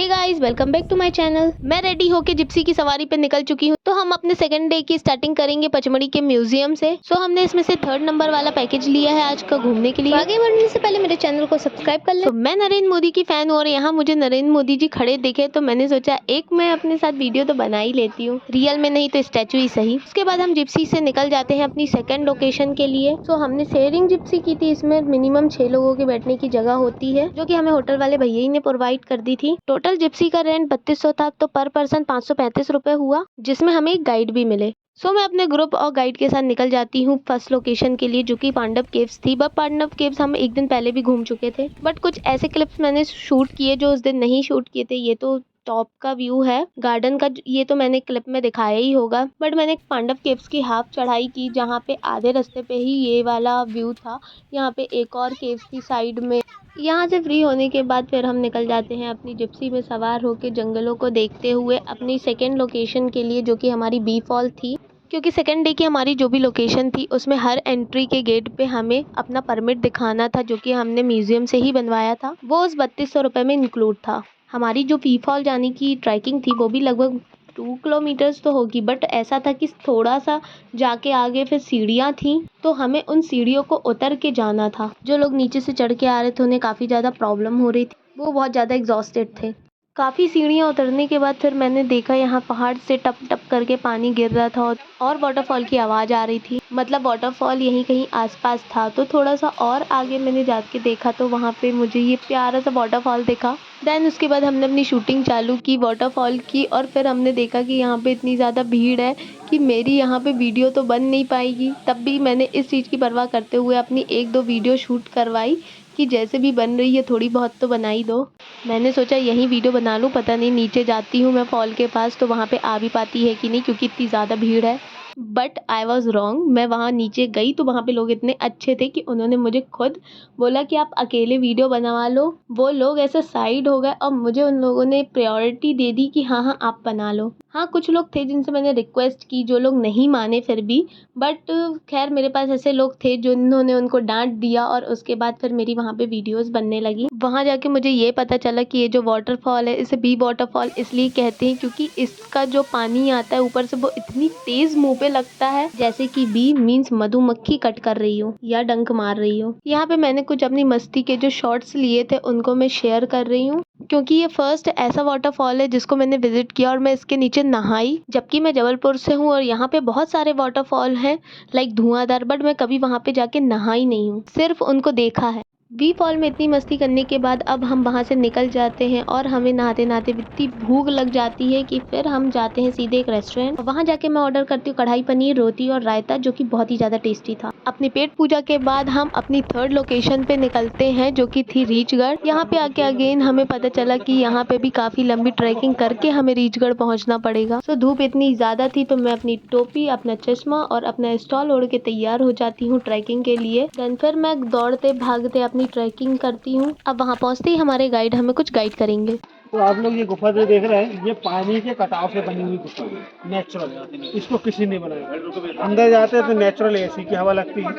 Hey guys, welcome back to my channel. मैं ready होके Gypsy की सवारी पे निकल चुकी हूँ। तो हम अपने सेकंड डे की स्टार्टिंग करेंगे पचमढ़ी के म्यूजियम से। सो हमने इसमें से 3rd नंबर वाला पैकेज लिया है आज का घूमने के लिए। आगे बढ़ने से पहले मेरे चैनल को सब्सक्राइब कर ले। मैं नरेंद्र मोदी की फैन हूँ और यहाँ मुझे नरेंद्र मोदी जी खड़े दिखे तो मैंने सोचा एक मैं अपने साथ वीडियो तो बना ही लेती हूँ, रियल में नहीं तो स्टैचू ही सही। उसके बाद हम जिप्सी से निकल जाते हैं अपनी सेकंड लोकेशन के लिए। सो हमने शेयरिंग जिप्सी की थी। इसमें मिनिमम 6 लोगों के बैठने की जगह होती है, जो कि हमें होटल वाले भैया ही ने प्रोवाइड कर दी थी। टोटल जिप्सी का रेंट 3200 था, तो पर पर्सन 535 रुपए हुआ, जिसमें हमें एक गाइड भी मिले। सो मैं अपने ग्रुप और गाइड के साथ निकल जाती हूँ फर्स्ट लोकेशन के लिए, जो कि पांडव केव्स थी। बट पांडव केव्स हम एक दिन पहले भी घूम चुके थे, बट कुछ ऐसे क्लिप्स मैंने शूट किए जो उस दिन नहीं शूट किए थे। ये तो टॉप का व्यू है गार्डन का, ये तो मैंने क्लिप में दिखाया ही होगा। बट मैंने पांडव केव्स की हाफ चढ़ाई की, जहाँ पे आधे रास्ते पे ही ये वाला व्यू था। यहाँ पे एक और केव्स थी साइड में। यहाँ से फ्री होने के बाद फिर हम निकल जाते हैं अपनी जिप्सी में सवार होकर जंगलों को देखते हुए अपनी सेकेंड लोकेशन के लिए, जो कि हमारी बी फॉल थी। क्योंकि सेकेंड डे की हमारी जो भी लोकेशन थी उसमें हर एंट्री के गेट पे हमें अपना परमिट दिखाना था, जो कि हमने म्यूजियम से ही बनवाया था। वो उस 3200 रुपये में इंक्लूड था। हमारी जो बी फॉल जाने की ट्रैकिंग थी वो भी लगभग 2 किलोमीटर्स तो होगी, बट ऐसा था कि थोड़ा सा जाके आगे फिर सीढ़ियाँ थी, तो हमें उन सीढ़ियों को उतर के जाना था। जो लोग नीचे से चढ़ के आ रहे थे उन्हें काफ़ी ज़्यादा प्रॉब्लम हो रही थी, वो बहुत ज़्यादा एग्जॉस्टेड थे। काफ़ी सीढ़ियाँ उतरने के बाद फिर मैंने देखा यहाँ पहाड़ से टप टप करके पानी गिर रहा था और वाटरफॉल की आवाज़ आ रही थी। मतलब वाटरफॉल यहीं कहीं आसपास था। तो थोड़ा सा और आगे मैंने जाके देखा तो वहाँ पे मुझे ये प्यारा सा वाटरफॉल दिखा। देन उसके बाद हमने अपनी शूटिंग चालू की वाटरफॉल की, और फिर हमने देखा कि यहाँ पे इतनी ज़्यादा भीड़ है कि मेरी यहाँ पे वीडियो तो बन नहीं पाएगी। तब भी मैंने इस चीज़ की परवाह करते हुए अपनी 1-2 वीडियो शूट करवाई कि जैसे भी बन रही है थोड़ी बहुत तो बना ही दो। मैंने सोचा यहीं वीडियो बना लूँ, पता नहीं नीचे जाती हूँ मैं फॉल के पास तो वहाँ पे आ भी पाती है कि नहीं, क्योंकि इतनी ज़्यादा भीड़ है। But I was wrong. मैं वहाँ नीचे गई तो वहाँ पे लोग इतने अच्छे थे कि उन्होंने मुझे खुद बोला कि आप अकेले वीडियो बनवा लो। वो लोग ऐसे साइड हो गए और मुझे उन लोगों ने प्रायोरिटी दे दी कि हाँ हाँ आप बना लो। हाँ, कुछ लोग थे जिनसे मैंने रिक्वेस्ट की, जो लोग नहीं माने फिर भी। बट खैर मेरे पास ऐसे लोग थे जिन्होंने उनको डांट दिया, और उसके बाद फिर मेरी वहाँ पे वीडियोस बनने लगी। वहाँ जाके मुझे ये पता चला कि ये जो वाटरफॉल है इसे बी वाटरफॉल इसलिए कहते हैं क्योंकि इसका जो पानी आता है ऊपर से वो इतनी तेज मुंह पे लगता है, जैसे कि बी मीन्स मधुमक्खी कट कर रही हो या डंक मार रही हो। यहाँ पे मैंने कुछ अपनी मस्ती के जो शॉर्ट्स लिए थे उनको मैं शेयर कर रही हूँ, क्योंकि ये फर्स्ट ऐसा वाटरफॉल है जिसको मैंने विजिट किया और मैं इसके नीचे नहाई। जबकि मैं जबलपुर से हूँ और यहाँ पे बहुत सारे वाटरफॉल हैं लाइक धुआंधार, बट मैं कभी वहाँ पे जाके नहाई नहीं हूँ, सिर्फ उनको देखा है। बी फॉल में इतनी मस्ती करने के बाद अब हम वहाँ से निकल जाते हैं और हमें नहाते नहाते इतनी भूख लग जाती है कि फिर हम जाते हैं सीधे एक रेस्टोरेंट। वहाँ जाके मैं ऑर्डर करती हूँ कढ़ाई पनीर, रोटी और रायता, जो कि बहुत ही ज़्यादा टेस्टी था। अपनी पेट पूजा के बाद हम अपनी 3rd लोकेशन पे निकलते हैं, जो कि थी रीचगढ़। यहाँ पे आके अगेन हमें पता चला कि यहाँ पे भी काफ़ी लंबी ट्रैकिंग करके हमें रीचगढ़ पहुँचना पड़ेगा। सो धूप इतनी ज़्यादा थी तो मैं अपनी टोपी, अपना चश्मा और अपना स्टॉल ओढ़ के तैयार हो जाती हूँ ट्रैकिंग के लिए। देन फिर मैं दौड़ते भागते अपनी ट्रैकिंग करती हूँ। अब वहाँ पहुँचते ही हमारे गाइड हमें कुछ गाइड करेंगे। तो आप लोग ये गुफा जो देख रहे हैं ये पानी के कटाव से बनी हुई गुफा है, नेचुरल। इसको किसी ने बनाया। अंदर जाते हैं तो नेचुरल एसी की हवा लगती है,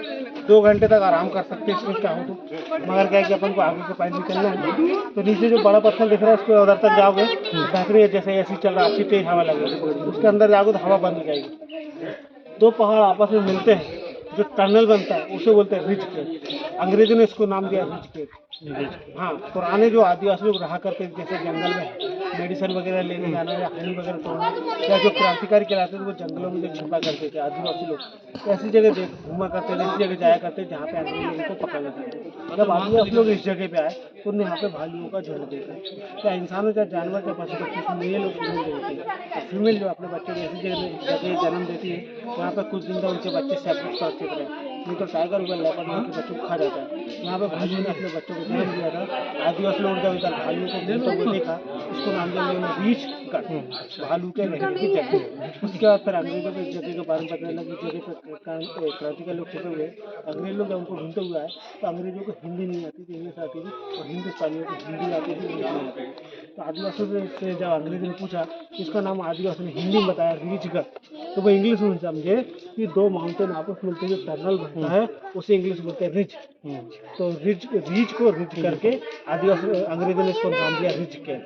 2 घंटे तक आराम कर सकते हैं इसमें चाहो तो। मगर क्या है कि अपन को आगे के पानी निकलना है तो नीचे जो बड़ा पत्थर दिख रहा है उसके उधर तक जाओगे बेहतरीन, जैसे एसी चल रहा है अच्छी तेज हवा लगेगी। उसके अंदर जाओगे तो हवा बंद हो जाएगी। 2 पहाड़ आपस में मिलते हैं, जो टनल बनता है उसे बोलते हैं रिज केव। अंग्रेजों ने इसको नाम दिया रिज केव। हाँ, पुराने जो आदिवासी लोग रहा करते जैसे जंगल में मेडिसिन वगैरह लेने जाना या हनी वगैरह तोड़ना, या जो क्रांतिकारी कहलाते थे वो जंगलों में जो छिपा करते थे आदिवासी लोग, तो ऐसी जगह घूमा करते थे, ऐसी जगह जाया करते जहाँ पे अंग्रेज लोगों को पकड़ना था। जब आदिवासी लोग इस जगह पे आए तो उन्हें यहाँ पे भालुओं का झुंड देखा। चाहे इंसान हो चाहे जानवर चाहे पशु पक्षी, मेल और फीमेल देते हैं। फीमेल जो अपने बच्चों को ऐसी जगह जन्म देती है यहाँ पे कुछ दिन तक उनके बच्चे सेपरेट सुरक्षित रहे, नहीं तो टाइगर वगैरह लेपर्ड उनके बच्चों को खा जाता है। यहाँ पे भालू ने अपने बच्चों को जन्म दिया था। आदिवासी लोग जब इधर भालू को घूमते हुए देखा, उसको नाम दिया उन्होंने रीच गढ़, भालू के रहने की जगह। उसके बाद फिर अंग्रेजों को इस जगह के बारे में पता लगा कि जगह पर क्रांतिकारी लोग छुपे हुए। अंग्रेज लोग जब उनको ढूंढते हुए आए तो अंग्रेजों को हिंदी नहीं आती थी, इंग्लिश आती थी, और हिंदुस्तानियों को हिंदी आती थी, इंग्लिश नहीं आती थी। तो आदिवासियों से जब अंग्रेजों ने पूछा, इसका नाम आदिवासी ने हिंदी में बताया रीचगढ़, तो वो इंग्लिश में समझे कि 2 माउंटेन आपस मिलते जो टनल बनता है उसे इंग्लिश बोलते हैं रिज। तो रिज को रिज करके आदिवासी अंग्रेजों ने इसको नाम दिया रिज के।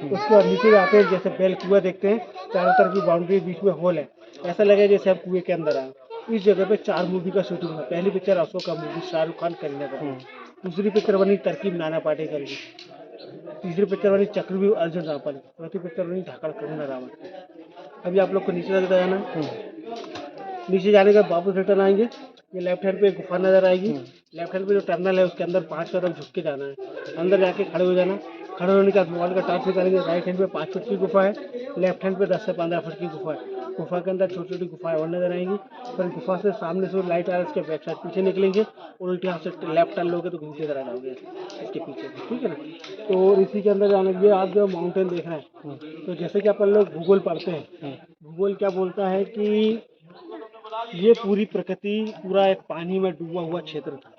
उसके बाद नीचे आते हैं, जैसे बेल कुआं देखते हैं, चारों तरफ की बाउंड्री, बीच में होल है, ऐसा लगे जैसे आप कुएं के अंदर आए। इस जगह पे 4 मूवी का शूटिंग हुआ। पहली पिक्चर अशोक का मूवी, शाहरुख खान, करीना कपूर। दूसरी पिक्चर बनी तरकीब, नाना पाटेकर की। तीसरी पिक्चर बनी चक्रव्यूह, अर्जुन रामपाल की। चौथी पिक्चर बनी धाकड़, कंगना रावत। अभी आप लोग को नीचे तक जाना है। नीचे जाने के बाद वापस रिटर्न आएंगे, ये लेफ्ट हैंड पे गुफा नजर आएगी। लेफ्ट हैंड पे जो टर्नल है उसके अंदर 5 कदम झुक के जाना है, अंदर जाके खड़े हो जाना। खड़े होने के बाद मोबाइल का टॉर्च निकालेंगे। राइट हैंड पे 5 फुट की गुफा है, लेफ्ट हैंड पे 10 से 15 फुट की गुफा है। गुफा के अंदर छोटी छोटी गुफाएं और नजर आएंगी। फिर गुफा से सामने से लाइट आ रहा है, इसके बैक साइड पीछे निकलेंगे, उल्टे हाथ से लेफ्ट टर्न लोगे तो घूमते इधर आ जाओगे इसके पीछे, ठीक है ना। तो इसी के अंदर जाने के लिए आप जो माउंटेन देख रहे हैं, तो जैसे कि अपन लोग भूगोल पढ़ते हैं, भूगोल क्या बोलता है कि ये पूरी प्रकृति पूरा एक पानी में डूबा हुआ क्षेत्र था।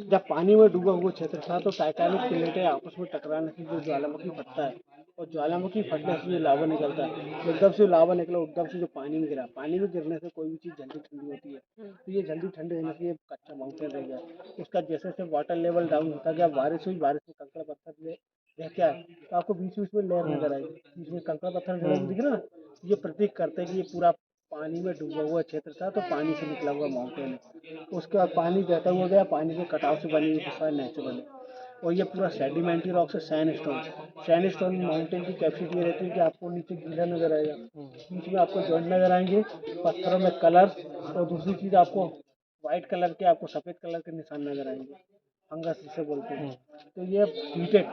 जब पानी में डूबा हुआ क्षेत्र था तो टाइटैनिक प्लेटें आपस में टकराने से जो ज्वालामुखी फटता है, और ज्वालामुखी फटने से जो लावा निकलता है, एकदम से लावा निकला, एकदम से जो पानी में गिरा, पानी में गिरने से कोई भी चीज़ जल्दी ठंडी होती है, तो ये जल्दी ठंडे होने से ये कच्चा माउंटेन रह गया। उसका जैसे जैसे वाटर लेवल डाउन होता गया, बारिश हुई, बारिश में कंकड़ पत्थर रह के आए, तो आपको बीच बीच में लहर नजर आएगी, बीच में कंकड़ पत्थर दिख रहा है। ये प्रतीक करते हैं कि ये पूरा पानी में डूबा हुआ क्षेत्र था, तो पानी से निकला हुआ माउंटेन है। उसके बाद पानी बहता हुआ गया, पानी के कटाव से बनी हुई गुफा नेचुरल है। और ये पूरा सेडिमेंट्री रॉक से सैंडस्टोन माउंटेन की कैपेसिटी रहती है कि आपको नीचे गीला नजर आएगा, बीच में आपको जॉइंट नजर आएंगे, पत्थरों में कलर, और दूसरी चीज़ आपको व्हाइट कलर के, आपको सफ़ेद कलर के निशान नजर आएंगे, फंगस जिसे बोलते हैं। तो ये हीटेड,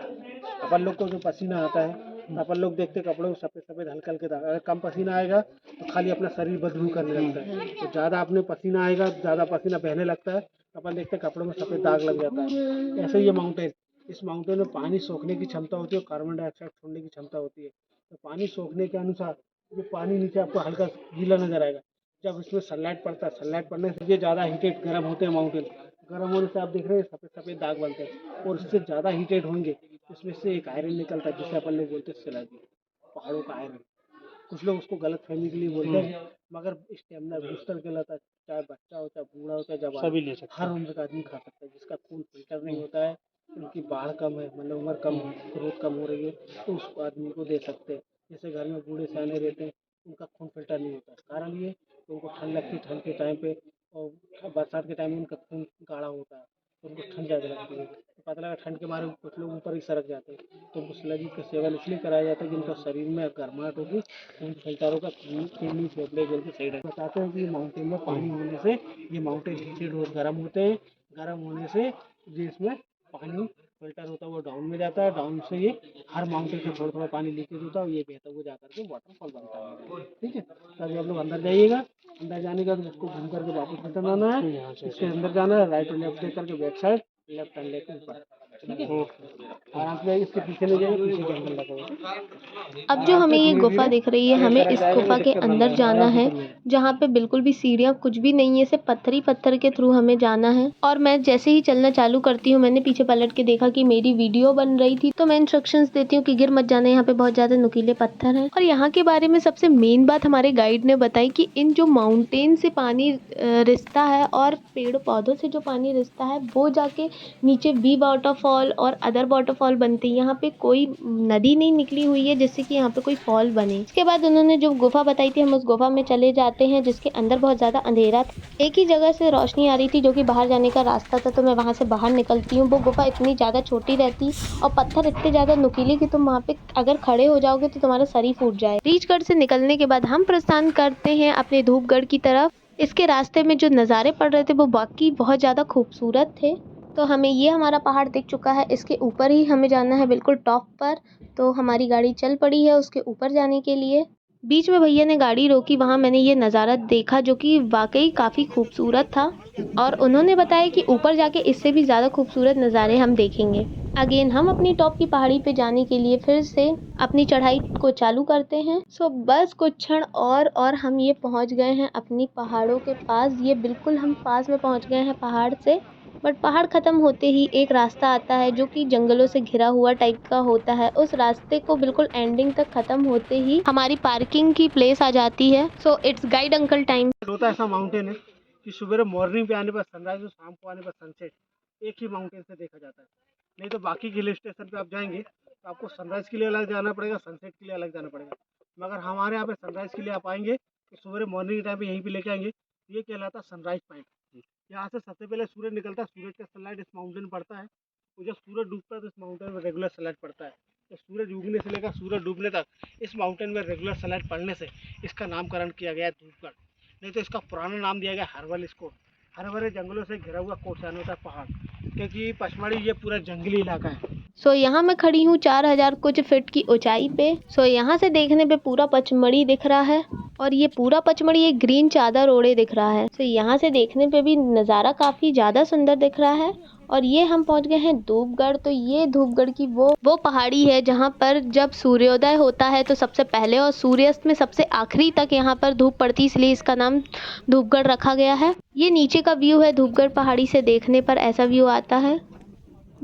अपन लोग को जो पसीना आता है, अपन लोग देखते कपड़ों में सफ़ेद सफ़ेद हल्के हल्के दाग, अगर कम पसीना आएगा तो खाली अपना शरीर बदबू करने लगता है, तो ज़्यादा अपने पसीना आएगा, ज़्यादा पसीना बहने लगता है, तो अपन देखते कपड़ों में सफ़ेद दाग लग जाता है। ऐसे ये माउंटेन, इस माउंटेन में पानी सोखने की क्षमता होती है और कार्बन डाइऑक्साइड छोड़ने की क्षमता होती है। तो पानी सोखने के अनुसार ये पानी नीचे आपको हल्का गीला नजर आएगा। जब इसमें सनलाइट पड़ता है, सनलाइट पड़ने से ये ज़्यादा हीटेड गर्म होते हैं माउंटेन, गर्म होने से आप देख रहे हैं सफ़ेद सफ़ेद दाग बनते हैं, और इससे ज़्यादा हीटेड होंगे, इसमें से एक आयरन निकलता है जिसे अपन लोग बोलते हैं सिलाजी, पहाड़ों का आयरन। कुछ लोग उसको गलत फहमी के लिए बोलते हैं, मगर स्टेमिना बूस्टर कहलाता है। चाहे बच्चा हो, चाहे बूढ़ा हो, चाहे जवान, सभी ले सकते हैं, हर उम्र का आदमी खा सकता है। जिसका खून फिल्टर नहीं होता है, उनकी बाढ़ कम है, मतलब उम्र कम, ग्रोथ कम हो रही है, तो उस आदमी को दे सकते हैं। जैसे घर में बूढ़े सियाने रहते हैं, उनका खून फिल्टर नहीं होता, कारण ये तो उनको ठंड लगती है, ठंड के टाइम पे, और बरसात के टाइम में उनका खून गाढ़ा होता है, तो उनको ठंड ज़्यादा लगती है, तो पता लगा ठंड के मारे कुछ लोग ऊपर ही सरक जाते हैं, तो उनको स्लरी का सेवन इसलिए कराया जाता है कि उनका शरीर में गर्माहट होगी, उन फिल्टरों का किडनी फेफड़े जल के सही रहता है। बताते हैं कि माउंटेन में पानी होने से ये माउंटेन हीटेड और गर्म होते हैं, गर्म होने से जिसमें पानी फिल्टर होता है वो डाउन में जाता है, डाउन से ये हर माउंटेन से थोड़ा थोड़ा पानी लीकेज होता है, और ये बहता हुआ जाकर के वाटरफॉल बनता है, ठीक है। तभी आप लोग अंदर जाइएगा, अंदर जाने के बाद उसको घूम करके वापस रिटर्न आना है, इसके अंदर जाना है, राइट और लेफ्ट देख करके बैक साइड, लेफ्ट टर्न लेके ऊपर, ठीक है। आराम से इसके पीछे नहीं जाएगा, पीछे के अंदर लगा हुआ। अब जो हमें ये गुफा दिख रही है, हमें इस गुफा के अंदर जाना है, जहाँ पे बिल्कुल भी सीढ़ियाँ कुछ भी नहीं है, सिर्फ पत्थर ही पत्थर के थ्रू हमें जाना है। और मैं जैसे ही चलना चालू करती हूँ, मैंने पीछे पलट के देखा कि मेरी वीडियो बन रही थी, तो मैं इंस्ट्रक्शंस देती हूँ कि गिर मत जाना, यहाँ पे बहुत ज्यादा नुकीले पत्थर हैं। और यहाँ के बारे में सबसे मेन बात हमारे गाइड ने बताई कि इन जो माउंटेन से पानी रिसता है और पेड़ पौधों से जो पानी रिसता है, वो जाके नीचे वी वाटरफॉल और अदर वाटरफॉल बनती है। यहाँ पे कोई नदी नहीं निकली हुई है जिससे कि यहाँ पे कोई फॉल बने। इसके बाद उन्होंने जो गुफा बताई थी, हम उस गुफा में चले जाते हैं, जिसके अंदर बहुत ज्यादा अंधेरा था। एक ही जगह से रोशनी आ रही थी जो कि बाहर जाने का रास्ता था, तो मैं वहां से बाहर निकलती हूँ। वो गुफा इतनी ज्यादा छोटी रहती और पत्थर इतने ज्यादा नुकीले कि तुम वहाँ पे अगर खड़े हो जाओगे तो तुम्हारा सर ही फूट जाए। रीचगढ़ से निकलने के बाद हम प्रस्थान करते हैं अपने धूपगढ़ की तरफ। इसके रास्ते में जो नज़ारे पड़ रहे थे वो वाकई बहुत ज़्यादा खूबसूरत थे। तो हमें ये हमारा पहाड़ दिख चुका है, इसके ऊपर ही हमें जाना है, बिल्कुल टॉप पर। तो हमारी गाड़ी चल पड़ी है उसके ऊपर जाने के लिए। बीच में भैया ने गाड़ी रोकी, वहाँ मैंने ये नज़ारा देखा जो कि वाकई काफ़ी खूबसूरत था, और उन्होंने बताया कि ऊपर जाके इससे भी ज़्यादा खूबसूरत नज़ारे हम देखेंगे। अगेन हम अपनी टॉप की पहाड़ी पे जाने के लिए फिर से अपनी चढ़ाई को चालू करते हैं। सो बस कुछ क्षण और हम ये पहुंच गए हैं अपनी पहाड़ों के पास। ये बिल्कुल हम पास में पहुंच गए हैं पहाड़ से। बट पहाड़ ख़त्म होते ही एक रास्ता आता है जो कि जंगलों से घिरा हुआ टाइप का होता है। उस रास्ते को बिल्कुल एंडिंग तक ख़त्म होते ही हमारी पार्किंग की प्लेस आ जाती है। So it's guide uncle time. होता ऐसा माउंटेन है कि सुबह मॉर्निंग पे आने पर सनराइज और शाम को आने पर सनसेट एक ही माउंटेन से देखा जाता है। नहीं तो बाकी हिल स्टेशन पे आप जाएंगे तो आपको सनराइज के लिए अलग जाना पड़ेगा, सनसेट के लिए अलग जाना पड़ेगा। मगर हमारे यहाँ पे सनराइज के लिए आप आएंगे तो सुबह मॉर्निंग टाइम पे यहीं पे लेके आएंगे। ये कहलाता है सनराइज पॉइंट। यहाँ से सबसे पहले सूरज निकलता है, सूरज का सनलाइट इस माउंटेन पड़ता है। तो जब सूरज डूबता है तो इस माउंटेन में रेगुलर सनलाइट पड़ता है। तो सूरज उगने से लेकर सूरज डूबने तक इस माउंटेन में रेगुलर सनलाइट पड़ने से इसका नामकरण किया गया है धूपगढ़। नहीं तो इसका पुराना नाम दिया गया हर्बल स्कोर। हरे भरे जंगलों से घिरा हुआ कोटसानो का पहाड़, क्योंकि पचमढ़ी ये पूरा जंगली इलाका है। सो यहाँ मैं खड़ी हूँ 4000 कुछ फीट की ऊंचाई पे। सो यहाँ से देखने पे पूरा पचमढ़ी दिख रहा है और ये पूरा पचमढ़ी एक ग्रीन चादर ओढ़े दिख रहा है। सो यहाँ से देखने पे भी नज़ारा काफ़ी ज़्यादा सुंदर दिख रहा है। और ये हम पहुँच गए हैं धूपगढ़। तो ये धूपगढ़ की वो पहाड़ी है जहाँ पर जब सूर्योदय होता है तो सबसे पहले और सूर्यास्त में सबसे आखिरी तक यहाँ पर धूप पड़ती, इसलिए इसका नाम धूपगढ़ रखा गया है। ये नीचे का व्यू है, धूपगढ़ पहाड़ी से देखने पर ऐसा व्यू आता है।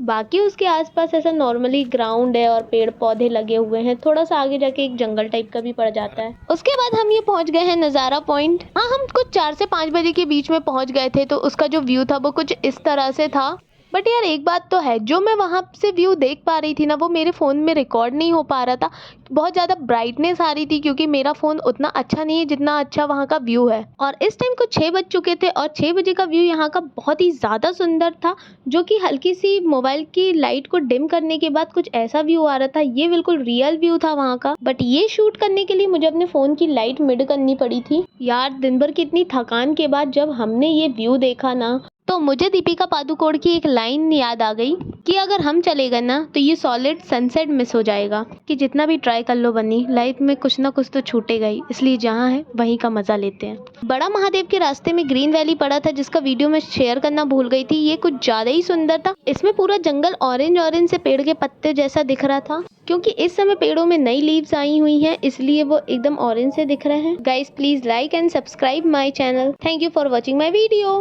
बाकी उसके आसपास ऐसा नॉर्मली ग्राउंड है और पेड़ पौधे लगे हुए हैं। थोड़ा सा आगे जाके एक जंगल टाइप का भी पड़ जाता है। उसके बाद हम ये पहुंच गए हैं नज़ारा पॉइंट। हाँ, हम कुछ 4 से 5 बजे के बीच में पहुंच गए थे। तो उसका जो व्यू था वो कुछ इस तरह से था। बट यार एक बात तो है, जो मैं वहाँ से व्यू देख पा रही थी ना, वो मेरे फ़ोन में रिकॉर्ड नहीं हो पा रहा था। बहुत ज़्यादा ब्राइटनेस आ रही थी क्योंकि मेरा फ़ोन उतना अच्छा नहीं है जितना अच्छा वहाँ का व्यू है। और इस टाइम कुछ 6 बज चुके थे और 6 बजे का व्यू यहाँ का बहुत ही ज़्यादा सुंदर था, जो कि हल्की सी मोबाइल की लाइट को डिम करने के बाद कुछ ऐसा व्यू आ रहा था। ये बिल्कुल रियल व्यू था वहाँ का। बट ये शूट करने के लिए मुझे अपने फ़ोन की लाइट मिड करनी पड़ी थी। यार दिन भर की इतनी थकान के बाद जब हमने ये व्यू देखा ना, तो मुझे दीपिका पादुकोण की एक लाइन याद आ गई कि अगर हम चले गए ना तो ये सॉलिड सनसेट मिस हो जाएगा। कि जितना भी ट्राई कर लो बनी, लाइफ में कुछ ना कुछ तो छूटेगा ही, इसलिए जहाँ है वहीं का मजा लेते हैं। बड़ा महादेव के रास्ते में ग्रीन वैली पड़ा था जिसका वीडियो मैं शेयर करना भूल गई थी। ये कुछ ज्यादा ही सुंदर था। इसमें पूरा जंगल ऑरेंज से पेड़ के पत्ते जैसा दिख रहा था, क्योंकि इस समय पेड़ों में नई लीव्स आई हुई हैं, इसलिए वो एकदम ऑरेंज से दिख रहे हैं। Guys please like and subscribe my channel. Thank you for watching my video.